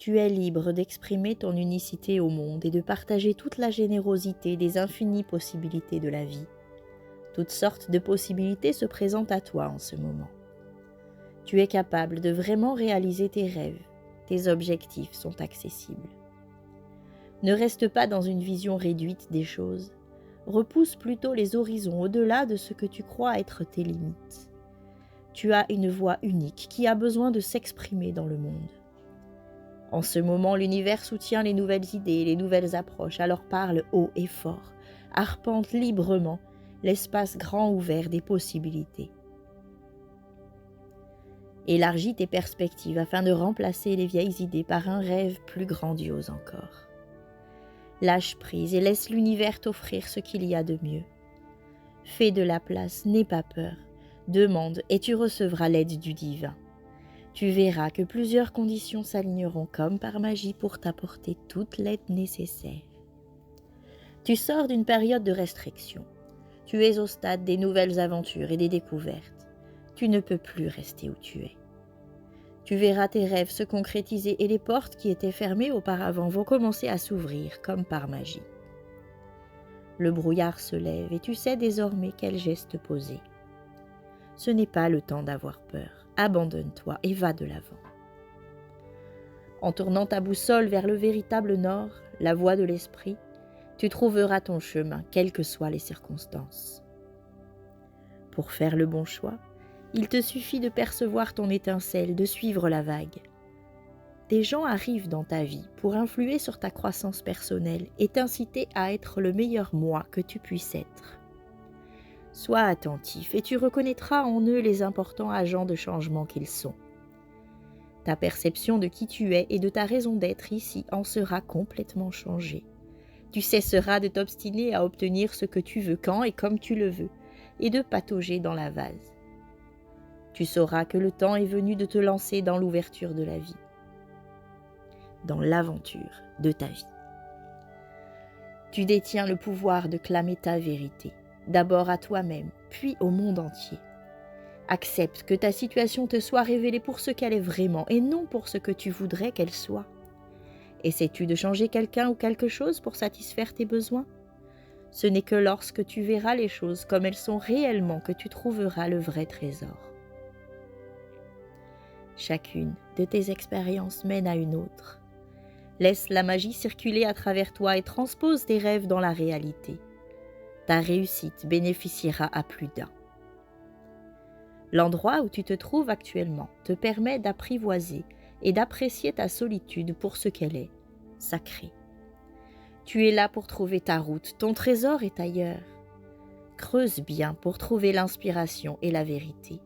Tu es libre d'exprimer ton unicité au monde et de partager toute la générosité des infinies possibilités de la vie. Toutes sortes de possibilités se présentent à toi en ce moment. Tu es capable de vraiment réaliser tes rêves. Tes objectifs sont accessibles. Ne reste pas dans une vision réduite des choses. Repousse plutôt les horizons au-delà de ce que tu crois être tes limites. Tu as une voix unique qui a besoin de s'exprimer dans le monde. En ce moment, l'univers soutient les nouvelles idées, les nouvelles approches, alors parle haut et fort, arpente librement l'espace grand ouvert des possibilités. Élargis tes perspectives afin de remplacer les vieilles idées par un rêve plus grandiose encore. Lâche prise et laisse l'univers t'offrir ce qu'il y a de mieux. Fais de la place, n'aie pas peur, demande et tu recevras l'aide du divin. Tu verras que plusieurs conditions s'aligneront comme par magie pour t'apporter toute l'aide nécessaire. Tu sors d'une période de restriction. Tu es au stade des nouvelles aventures et des découvertes. Tu ne peux plus rester où tu es. Tu verras tes rêves se concrétiser et les portes qui étaient fermées auparavant vont commencer à s'ouvrir comme par magie. Le brouillard se lève et tu sais désormais quel geste poser. Ce n'est pas le temps d'avoir peur. Abandonne-toi et va de l'avant. En tournant ta boussole vers le véritable nord, la voie de l'esprit, tu trouveras ton chemin, quelles que soient les circonstances. Pour faire le bon choix, il te suffit de percevoir ton étincelle, de suivre la vague. Des gens arrivent dans ta vie pour influer sur ta croissance personnelle et t'inciter à être le meilleur moi que tu puisses être. Sois attentif et tu reconnaîtras en eux les importants agents de changement qu'ils sont. Ta perception de qui tu es et de ta raison d'être ici en sera complètement changée. Tu cesseras de t'obstiner à obtenir ce que tu veux quand et comme tu le veux, et de patauger dans la vase. Tu sauras que le temps est venu de te lancer dans l'ouverture de la vie, dans l'aventure de ta vie. Tu détiens le pouvoir de clamer ta vérité, d'abord à toi-même, puis au monde entier. Accepte que ta situation te soit révélée pour ce qu'elle est vraiment et non pour ce que tu voudrais qu'elle soit. Essaies-tu de changer quelqu'un ou quelque chose pour satisfaire tes besoins? Ce n'est que lorsque tu verras les choses comme elles sont réellement que tu trouveras le vrai trésor. Chacune de tes expériences mène à une autre. Laisse la magie circuler à travers toi et transpose tes rêves dans la réalité. Ta réussite bénéficiera à plus d'un. L'endroit où tu te trouves actuellement te permet d'apprivoiser et d'apprécier ta solitude pour ce qu'elle est, sacrée. Tu es là pour trouver ta route, ton trésor est ailleurs. Creuse bien pour trouver l'inspiration et la vérité.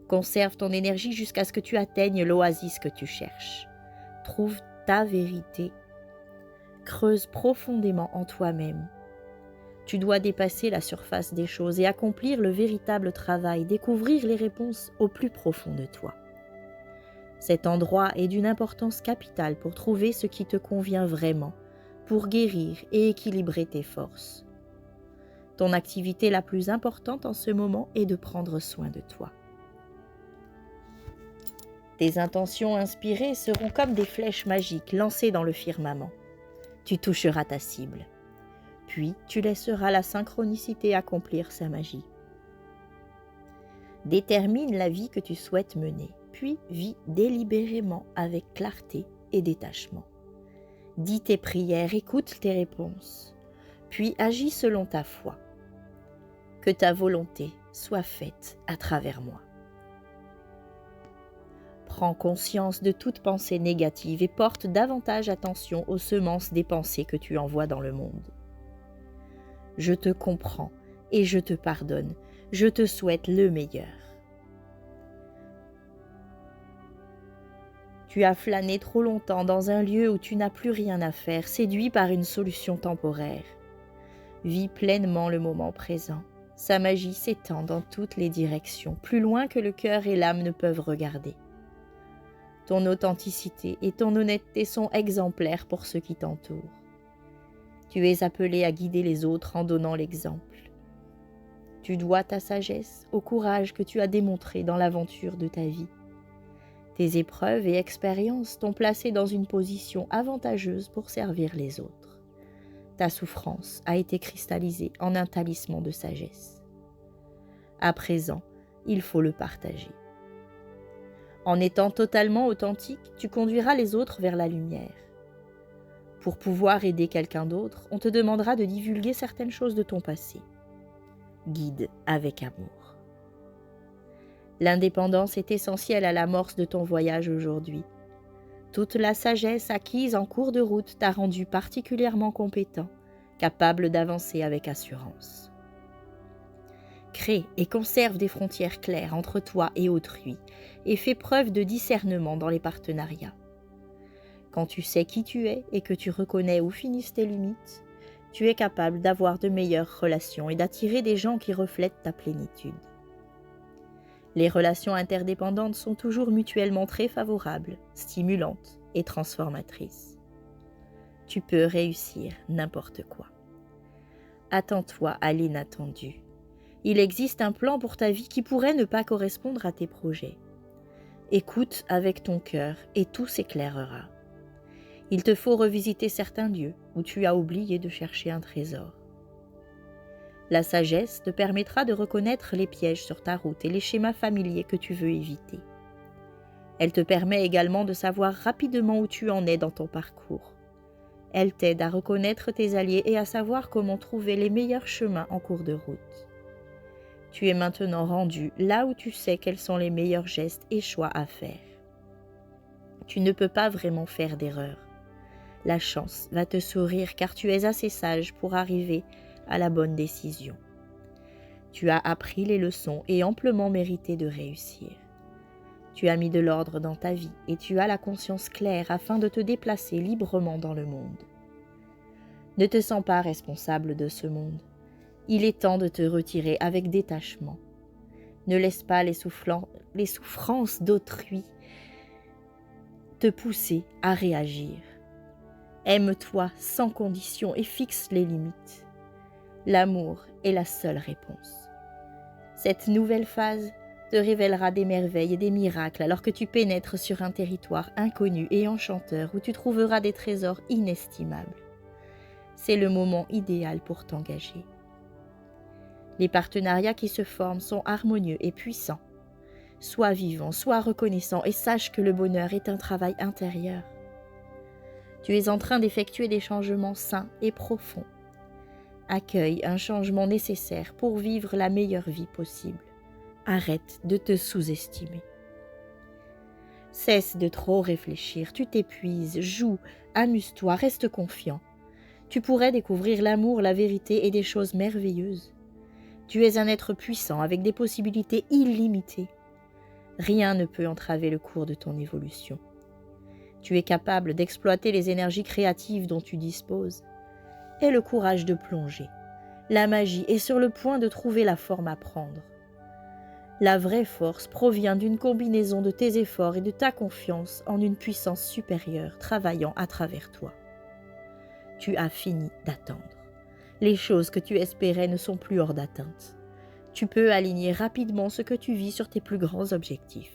Conserve ton énergie jusqu'à ce que tu atteignes l'oasis que tu cherches. Trouve ta vérité. Creuse profondément en toi-même. Tu dois dépasser la surface des choses et accomplir le véritable travail, découvrir les réponses au plus profond de toi. Cet endroit est d'une importance capitale pour trouver ce qui te convient vraiment, pour guérir et équilibrer tes forces. Ton activité la plus importante en ce moment est de prendre soin de toi. Tes intentions inspirées seront comme des flèches magiques lancées dans le firmament. Tu toucheras ta cible. Puis tu laisseras la synchronicité accomplir sa magie. Détermine la vie que tu souhaites mener, puis vis délibérément avec clarté et détachement. Dis tes prières, écoute tes réponses, puis agis selon ta foi. Que ta volonté soit faite à travers moi. Prends conscience de toute pensée négative et porte davantage attention aux semences des pensées que tu envoies dans le monde. Je te comprends et je te pardonne. Je te souhaite le meilleur. Tu as flâné trop longtemps dans un lieu où tu n'as plus rien à faire, séduit par une solution temporaire. Vis pleinement le moment présent. Sa magie s'étend dans toutes les directions, plus loin que le cœur et l'âme ne peuvent regarder. Ton authenticité et ton honnêteté sont exemplaires pour ceux qui t'entourent. Tu es appelé à guider les autres en donnant l'exemple. Tu dois ta sagesse au courage que tu as démontré dans l'aventure de ta vie. Tes épreuves et expériences t'ont placé dans une position avantageuse pour servir les autres. Ta souffrance a été cristallisée en un talisman de sagesse. À présent, il faut le partager. En étant totalement authentique, tu conduiras les autres vers la lumière. Pour pouvoir aider quelqu'un d'autre, on te demandera de divulguer certaines choses de ton passé. Guide avec amour. L'indépendance est essentielle à l'amorce de ton voyage aujourd'hui. Toute la sagesse acquise en cours de route t'a rendu particulièrement compétent, capable d'avancer avec assurance. Crée et conserve des frontières claires entre toi et autrui et fais preuve de discernement dans les partenariats. Quand tu sais qui tu es et que tu reconnais où finissent tes limites, tu es capable d'avoir de meilleures relations et d'attirer des gens qui reflètent ta plénitude. Les relations interdépendantes sont toujours mutuellement très favorables, stimulantes et transformatrices. Tu peux réussir n'importe quoi. Attends-toi à l'inattendu. Il existe un plan pour ta vie qui pourrait ne pas correspondre à tes projets. Écoute avec ton cœur et tout s'éclairera. Il te faut revisiter certains lieux où tu as oublié de chercher un trésor. La sagesse te permettra de reconnaître les pièges sur ta route et les schémas familiers que tu veux éviter. Elle te permet également de savoir rapidement où tu en es dans ton parcours. Elle t'aide à reconnaître tes alliés et à savoir comment trouver les meilleurs chemins en cours de route. Tu es maintenant rendu là où tu sais quels sont les meilleurs gestes et choix à faire. Tu ne peux pas vraiment faire d'erreur. La chance va te sourire car tu es assez sage pour arriver à la bonne décision. Tu as appris les leçons et amplement mérité de réussir. Tu as mis de l'ordre dans ta vie et tu as la conscience claire afin de te déplacer librement dans le monde. Ne te sens pas responsable de ce monde. Il est temps de te retirer avec détachement. Ne laisse pas les souffrances d'autrui te pousser à réagir. Aime-toi sans condition et fixe les limites. L'amour est la seule réponse. Cette nouvelle phase te révélera des merveilles et des miracles alors que tu pénètres sur un territoire inconnu et enchanteur où tu trouveras des trésors inestimables. C'est le moment idéal pour t'engager. Les partenariats qui se forment sont harmonieux et puissants. Sois vivant, sois reconnaissant et sache que le bonheur est un travail intérieur. Tu es en train d'effectuer des changements sains et profonds. Accueille un changement nécessaire pour vivre la meilleure vie possible. Arrête de te sous-estimer. Cesse de trop réfléchir, tu t'épuises, joue, amuse-toi, reste confiant. Tu pourrais découvrir l'amour, la vérité et des choses merveilleuses. Tu es un être puissant avec des possibilités illimitées. Rien ne peut entraver le cours de ton évolution. Tu es capable d'exploiter les énergies créatives dont tu disposes. Aie le courage de plonger. La magie est sur le point de trouver la forme à prendre. La vraie force provient d'une combinaison de tes efforts et de ta confiance en une puissance supérieure travaillant à travers toi. Tu as fini d'attendre. Les choses que tu espérais ne sont plus hors d'atteinte. Tu peux aligner rapidement ce que tu vis sur tes plus grands objectifs.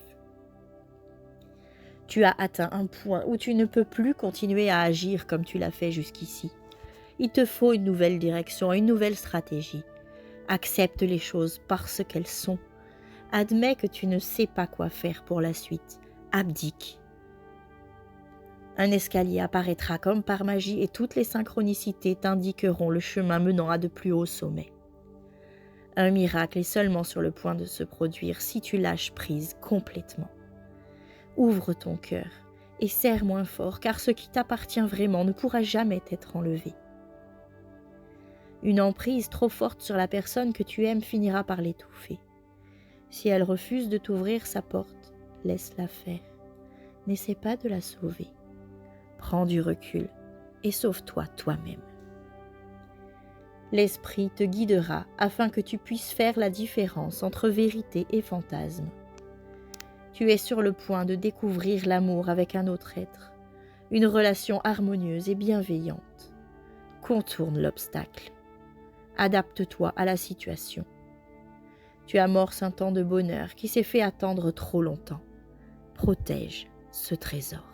Tu as atteint un point où tu ne peux plus continuer à agir comme tu l'as fait jusqu'ici. Il te faut une nouvelle direction, une nouvelle stratégie. Accepte les choses parce qu'elles sont. Admets que tu ne sais pas quoi faire pour la suite. Abdique. Un escalier apparaîtra comme par magie et toutes les synchronicités t'indiqueront le chemin menant à de plus hauts sommets. Un miracle est seulement sur le point de se produire si tu lâches prise complètement. Ouvre ton cœur et serre moins fort car ce qui t'appartient vraiment ne pourra jamais t'être enlevé. Une emprise trop forte sur la personne que tu aimes finira par l'étouffer. Si elle refuse de t'ouvrir sa porte, laisse-la faire. N'essaie pas de la sauver. Prends du recul et sauve-toi toi-même. L'esprit te guidera afin que tu puisses faire la différence entre vérité et fantasme. Tu es sur le point de découvrir l'amour avec un autre être, une relation harmonieuse et bienveillante. Contourne l'obstacle. Adapte-toi à la situation. Tu amorces un temps de bonheur qui s'est fait attendre trop longtemps. protège ce trésor.